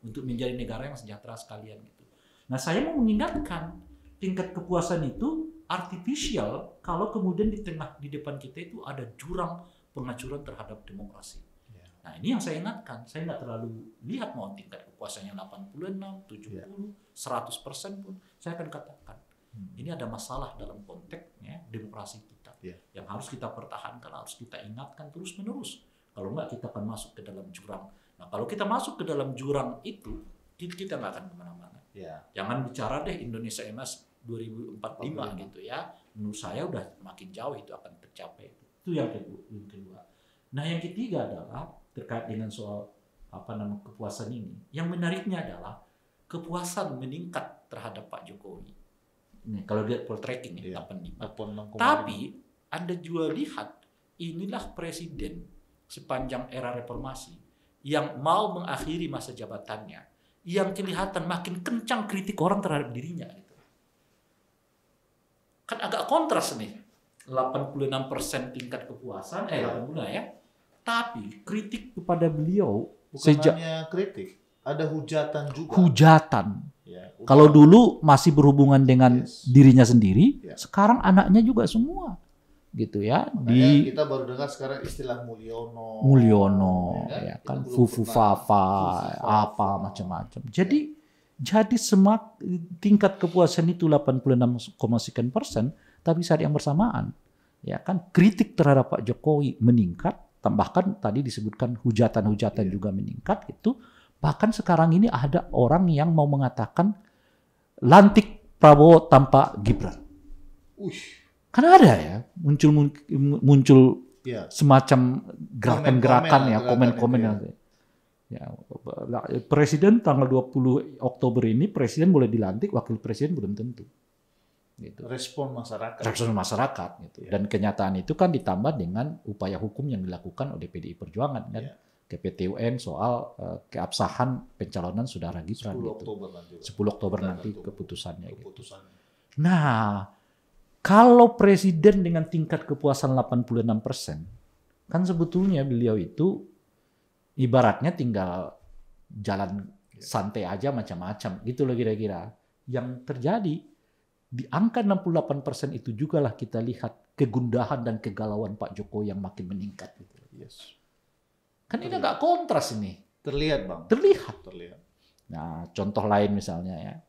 untuk menjadi negara yang sejahtera sekalian gitu. Nah, saya mau mengingatkan tingkat kepuasan itu artificial kalau kemudian di depan kita itu ada jurang penghancuran terhadap demokrasi. Nah ini yang saya ingatkan, saya nggak terlalu lihat mau tingkat kepuasannya 86, 70, 100% pun, saya akan katakan ini ada masalah dalam konteksnya demokrasi kita yang harus kita pertahankan, harus kita ingatkan terus menerus. Kalau nggak kita akan masuk ke dalam jurang. Nah kalau kita masuk ke dalam jurang itu, kita nggak akan kemana-mana. Jangan bicara deh Indonesia Emas 2045 gitu ya. Menurut saya udah makin jauh itu akan tercapai. Itu yang kedua. Nah yang ketiga adalah terkait dengan soal kepuasan ini. Yang menariknya adalah kepuasan meningkat terhadap Pak Jokowi. Nih, kalau lihat poll tracking ya, 85. Tapi Anda juga lihat inilah presiden sepanjang era reformasi yang mau mengakhiri masa jabatannya, yang kelihatan makin kencang kritik orang terhadap dirinya. Gitu. Kan agak kontras nih, 86% tingkat kepuasan, 80 ya. Tapi kritik kepada beliau bukan hanya kritik, ada hujatan juga. Hujatan. Kalau dulu masih berhubungan dengan dirinya sendiri, sekarang anaknya juga semua, gitu ya. Kita baru dengar sekarang istilah Mulyono, ya kan, Fufu Fafa, apa macam-macam. Jadi tingkat kepuasan itu 86,sekian%, tapi saat yang bersamaan, ya kan, kritik terhadap Pak Jokowi meningkat. Tambahkan tadi disebutkan hujatan-hujatan juga meningkat gitu. Bahkan sekarang ini ada orang yang mau mengatakan lantik Prabowo tanpa Gibran. Kan ada ya muncul semacam gerakan-gerakan ya, komen-komen ya. Presiden tanggal 20 Oktober ini presiden boleh dilantik, wakil presiden belum tentu. Gitu. Respon masyarakat gitu. Dan kenyataan itu kan ditambah dengan upaya hukum yang dilakukan oleh PDI Perjuangan kan ke PT UN soal keabsahan pencalonan saudara Gibran 10 Oktober nanti keputusannya. Gitu. Nah, kalau presiden dengan tingkat kepuasan 86%, kan sebetulnya beliau itu ibaratnya tinggal jalan santai aja macam-macam gitu loh kira-kira. Yang terjadi di angka 68% itu juga lah kita lihat kegundahan dan kegalauan Pak Jokowi yang makin meningkat. Gitu. Kan ini agak kontras ini. Terlihat Bang. Terlihat. Nah contoh lain misalnya ya.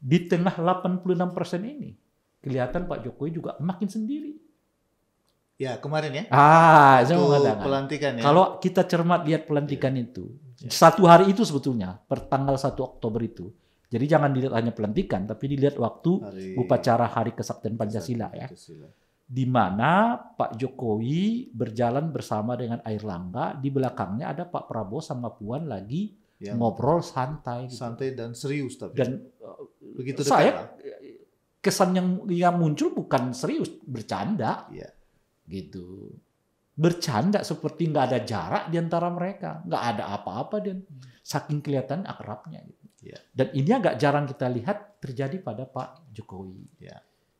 Di tengah 86% ini, kelihatan Pak Jokowi juga makin sendiri. Ya kemarin ya. Saya mau mengatakan. Pelantikan ya. Kalau kita cermat lihat pelantikan itu, satu hari itu sebetulnya, per tanggal 1 Oktober itu, jadi jangan dilihat hanya pelantikan, tapi dilihat waktu upacara Hari Kesaktian Pancasila ya. Di mana Pak Jokowi berjalan bersama dengan Airlangga, di belakangnya ada Pak Prabowo sama Puan lagi ngobrol santai. Gitu. Santai dan serius tapi. Dan begitu saya kesan yang muncul bukan serius, bercanda. Gitu. Bercanda seperti nggak ada jarak di antara mereka, nggak ada apa-apa dan saking kelihatan akrabnya. Gitu. Dan ini agak jarang kita lihat terjadi pada Pak Jokowi.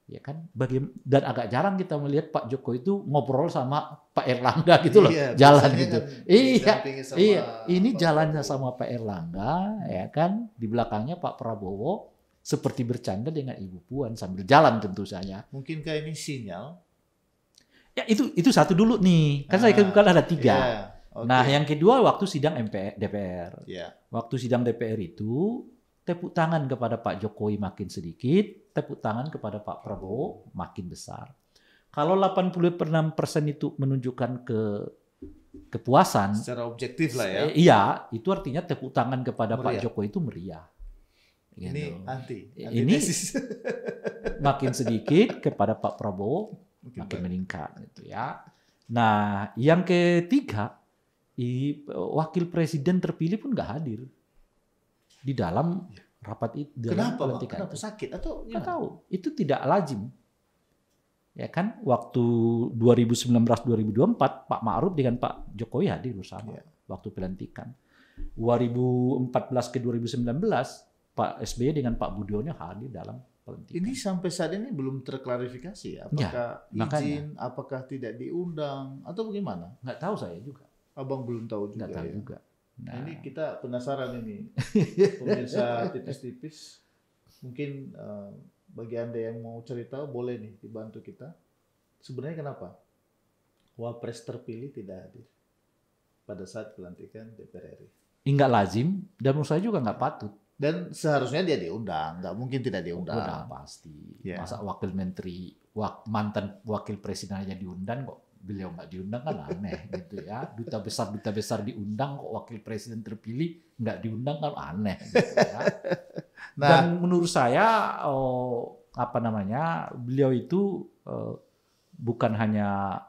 Ya kan, dan agak jarang kita melihat Pak Jokowi itu ngobrol sama Pak Erlangga gitu loh, jalan gitu. Iya, ini jalannya sama Pak Erlangga, ya kan, di belakangnya Pak Prabowo seperti bercanda dengan Ibu Puan sambil jalan tentu saja. Mungkinkah ini sinyal? Ya itu satu dulu nih, kan saya bukan ada 3. Yeah, okay. Nah yang kedua waktu sidang DPR. Yeah. Waktu sidang DPR itu tepuk tangan kepada Pak Jokowi makin sedikit, tepuk tangan kepada Pak Prabowo makin besar. Kalau 86% itu menunjukkan kepuasan, secara objektif lah ya. Iya, itu artinya tepuk tangan kepada meriah. Pak Jokowi itu meriah. Ini gitu. Ini makin sedikit kepada Pak Prabowo makin meningkat gitu ya. Nah, yang ketiga, wakil presiden terpilih pun nggak hadir di dalam rapat itu. Kenapa? Kenapa sakit atau nggak tahu? Itu tidak lazim. Ya kan, waktu 2019-2024 Pak Ma'ruf dengan Pak Jokowi hadir bersama waktu pelantikan. 2014 ke 2019 Pak SBY dengan Pak Budiono hadir dalam pelantikan. Ini sampai saat ini belum terklarifikasi ya? Apakah izin, apakah tidak diundang, atau bagaimana? Nggak tahu saya juga. Abang belum tahu juga. Nggak tahu ya? juga. Nah, ini kita penasaran ini, pemirsa tipis-tipis. Mungkin bagi Anda yang mau cerita, boleh nih dibantu kita. Sebenarnya kenapa Wapres terpilih tidak hadir pada saat pelantikan DPR RI? Nggak lazim, dan menurut saya juga nggak patut. Dan seharusnya dia diundang, nggak mungkin tidak diundang. Udah pasti. Masa wakil menteri, mantan wakil presiden aja diundang kok beliau nggak diundang kan aneh gitu ya. Duta besar diundang kok wakil presiden terpilih nggak diundang kan aneh gitu ya. Nah, dan menurut saya beliau itu bukan hanya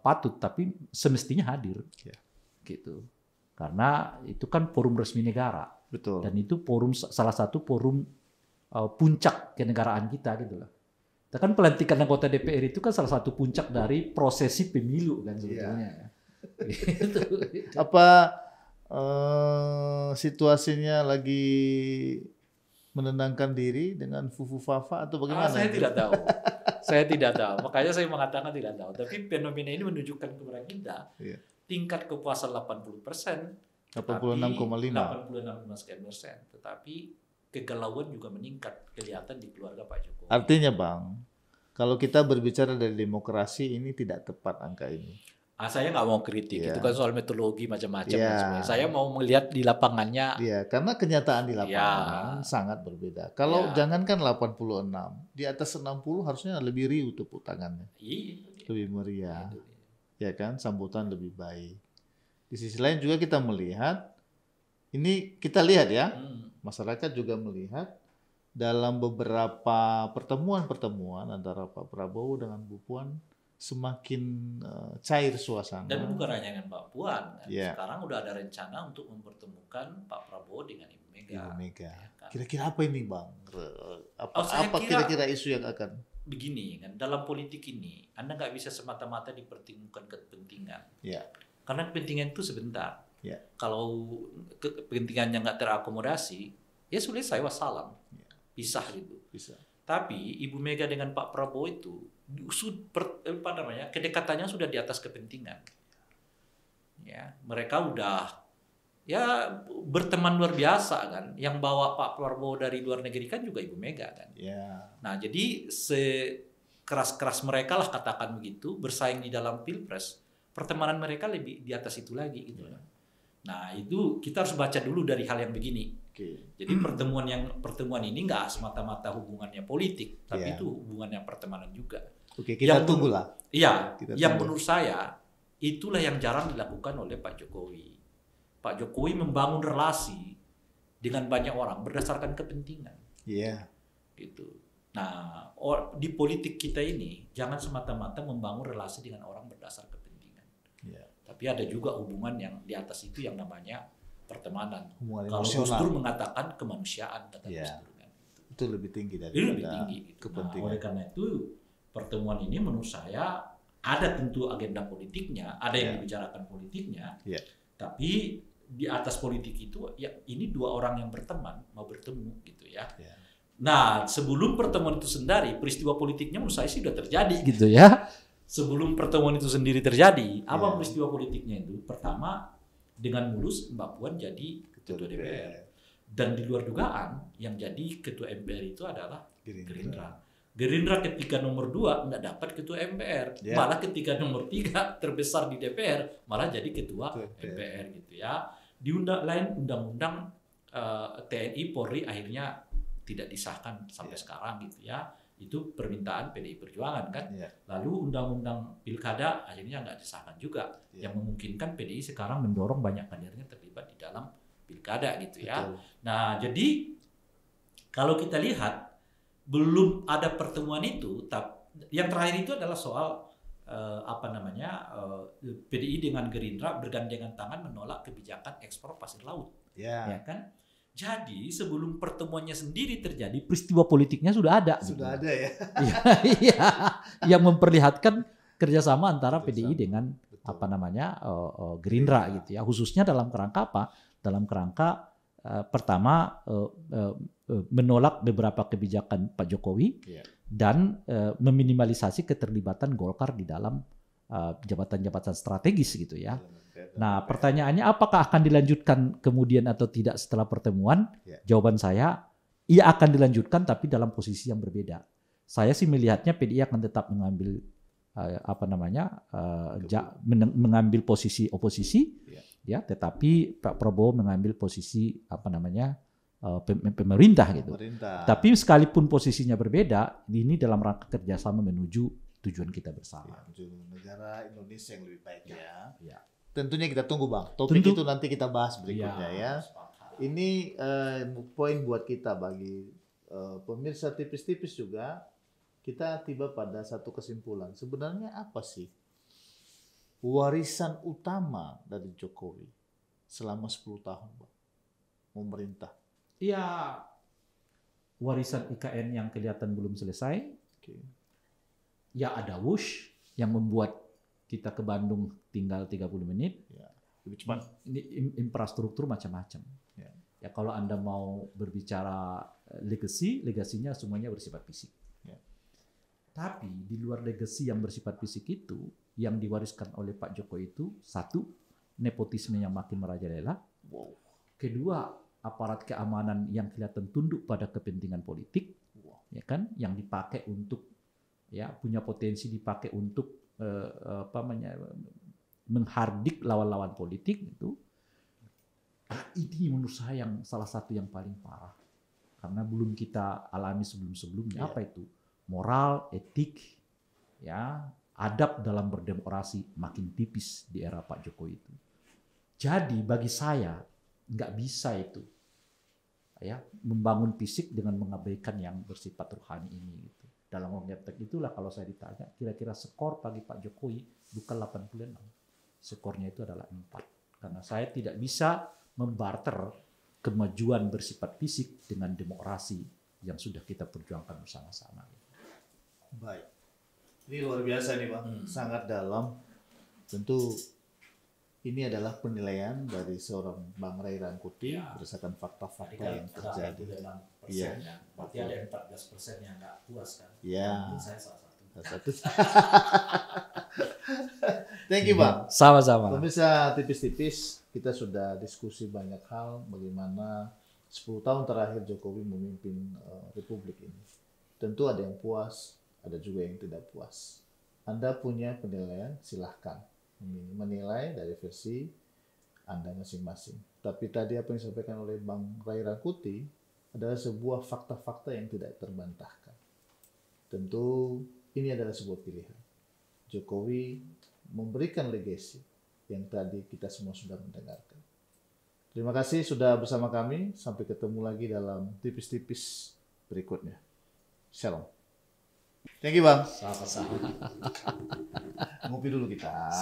patut tapi semestinya hadir gitu. Karena itu kan forum resmi negara. Betul. Dan itu salah satu forum puncak kenegaraan kita gitu loh. Kan pelantikan anggota DPR itu kan salah satu puncak dari prosesi pemilu kan sebetulnya. Gitu. Apa situasinya lagi menenangkan diri dengan Fufu Fafa atau bagaimana? Saya tidak tahu. Saya tidak tahu. Makanya saya mengatakan tidak tahu. Tapi fenomena ini menunjukkan kepada kita tingkat kepuasan 80%, 86,5%. Tetapi kegalauan juga meningkat kelihatan di keluarga Pak Jokowi. Artinya Bang, kalau kita berbicara dari demokrasi ini tidak tepat angka ini. Saya nggak mau kritik, itu kan soal metodologi macam-macam. Saya mau melihat di lapangannya. Iya, karena kenyataan di lapangan sangat berbeda. Kalau jangankan 86, di atas 60 harusnya lebih riuh tepuk tangannya. Lebih meriah. Ya kan, sambutan lebih baik. Di sisi lain juga kita melihat, ini kita lihat ya, masyarakat juga melihat dalam beberapa pertemuan antara Pak Prabowo dengan Bu Puan semakin cair suasana. Dan bukan hanya dengan Pak Puan, kan? Sekarang udah ada rencana untuk mempertemukan Pak Prabowo dengan Ibu Mega. Ya, kan? Kira-kira apa ini Bang? Apa kira-kira isu yang akan? Begini kan, dalam politik ini Anda nggak bisa semata-mata dipertimbangkan kepentingan. Karena kepentingan itu sebentar. Kalau kepentingannya nggak terakomodasi, ya sudah saya wassalam, pisah gitu. Tapi Ibu Mega dengan Pak Prabowo itu kedekatannya sudah di atas kepentingan. Ya, mereka udah berteman luar biasa kan. Yang bawa Pak Prabowo dari luar negeri kan juga Ibu Mega kan. Nah, jadi sekeras-keras mereka lah katakan begitu, bersaing di dalam Pilpres, pertemanan mereka lebih di atas itu lagi gitu. Nah, itu kita harus baca dulu dari hal yang begini. Jadi pertemuan ini nggak semata-mata hubungannya politik, tapi itu hubungannya pertemanan juga. Kita tunggulah. Iya, yang menurut saya itulah yang jarang dilakukan oleh Pak Jokowi. Pak Jokowi membangun relasi dengan banyak orang berdasarkan kepentingan. Gitu. Nah, di politik kita ini jangan semata-mata membangun relasi dengan orang berdasar kepentingan. Tapi ada juga hubungan yang di atas itu yang namanya pertemanan. Kalau Gus Dur mengatakan kemanusiaan, kata Gus Dur kan. Itu lebih tinggi dari kepentingan. Oleh karena itu pertemuan ini menurut saya ada tentu agenda politiknya, ada yang dibicarakan politiknya. Tapi di atas politik itu ya ini dua orang yang berteman mau bertemu gitu ya. Nah, sebelum pertemuan itu sendiri, peristiwa politiknya menurut saya sih sudah terjadi gitu ya. Sebelum pertemuan itu sendiri terjadi, apa peristiwa politiknya itu? Pertama, dengan mulus Mbak Puan jadi ketua DPR. Dan di luar dugaan, yang jadi ketua MPR itu adalah Gerindra. Gerindra ketika nomor 2 nggak dapat ketua MPR. Malah ketika nomor 3 terbesar di DPR, malah jadi ketua MPR gitu ya. Di undang-undang TNI Polri akhirnya tidak disahkan sampai sekarang gitu ya. Itu permintaan PDI Perjuangan kan. Lalu undang-undang pilkada akhirnya nggak disahkan juga. Yang memungkinkan PDI sekarang mendorong banyak kadernya terlibat di dalam pilkada gitu ya. Nah, jadi kalau kita lihat belum ada pertemuan itu, yang terakhir itu adalah soal PDI dengan Gerindra bergandengan tangan menolak kebijakan ekspor pasir laut, ya kan? Jadi sebelum pertemuannya sendiri terjadi, peristiwa politiknya sudah ada. Sudah ada ya. Iya, yang memperlihatkan kerjasama antara PDI dengan Gerindra gitu ya. Khususnya dalam kerangka apa? Dalam kerangka pertama menolak beberapa kebijakan Pak Jokowi dan meminimalisasi keterlibatan Golkar di dalam jabatan-jabatan strategis gitu ya. Nah, pertanyaannya apakah akan dilanjutkan kemudian atau tidak setelah pertemuan? Jawaban saya, ia akan dilanjutkan tapi dalam posisi yang berbeda. Saya sih melihatnya PDI akan tetap mengambil mengambil posisi oposisi, ya, tetapi Pak Prabowo mengambil posisi pemerintah gitu. Tapi sekalipun posisinya berbeda, ini dalam rangka kerjasama menuju tujuan kita bersama. Negara Indonesia yang lebih baik ya. Tentunya kita tunggu Bang. Topik itu nanti kita bahas berikutnya ya. Ini poin buat kita bagi pemirsa tipis-tipis juga. Kita tiba pada satu kesimpulan. Sebenarnya apa sih warisan utama dari Jokowi selama 10 tahun Bang, memerintah? Iya, warisan IKN yang kelihatan belum selesai. Ya ada Wush yang membuat kita ke Bandung tinggal 30 menit. Lebih cepat. Ini infrastruktur macam-macam. Ya kalau Anda mau berbicara legasinya semuanya bersifat fisik. Tapi di luar legasi yang bersifat fisik itu, yang diwariskan oleh Pak Jokowi itu, satu, nepotisme yang makin merajalela. Kedua, aparat keamanan yang kelihatan tunduk pada kepentingan politik, ya kan, yang dipakai untuk, ya, punya potensi dipakai untuk menghardik lawan-lawan politik itu. Ini menurut saya yang salah satu yang paling parah, karena belum kita alami sebelum-sebelumnya. Apa itu? Moral, etik, ya, adab dalam berdemokrasi makin tipis di era Pak Jokowi itu. Jadi bagi saya nggak bisa itu, ya, membangun fisik dengan mengabaikan yang bersifat rohani ini gitu. Dalam konteks itulah kalau saya ditanya, kira-kira skor bagi Pak Jokowi bukan 86, skornya itu adalah 4. Karena saya tidak bisa membarter kemajuan bersifat fisik dengan demokrasi yang sudah kita perjuangkan bersama-sama. Baik, ini luar biasa nih Bang, sangat dalam. Tentu ini adalah penilaian dari seorang Bang Ray Rangkuti berdasarkan fakta-fakta yang terjadi. Berarti ada 14% yang nggak puas kan? Iya. Saya salah satu. Thank you Bang. Sama-sama. Pemirsa tipis-tipis, kita sudah diskusi banyak hal bagaimana 10 tahun terakhir Jokowi memimpin Republik ini. Tentu ada yang puas, ada juga yang tidak puas. Anda punya penilaian, silahkan menilai dari versi Anda masing-masing. Tapi tadi apa yang disampaikan oleh Bang Ray Rangkuti adalah sebuah fakta-fakta yang tidak terbantahkan. Tentu ini adalah sebuah pilihan. Jokowi memberikan legasi yang tadi kita semua sudah mendengarkan. Terima kasih sudah bersama kami. Sampai ketemu lagi dalam tipis-tipis berikutnya. Shalom. Thank you Bang. Sama-sama. Ngopi dulu kita.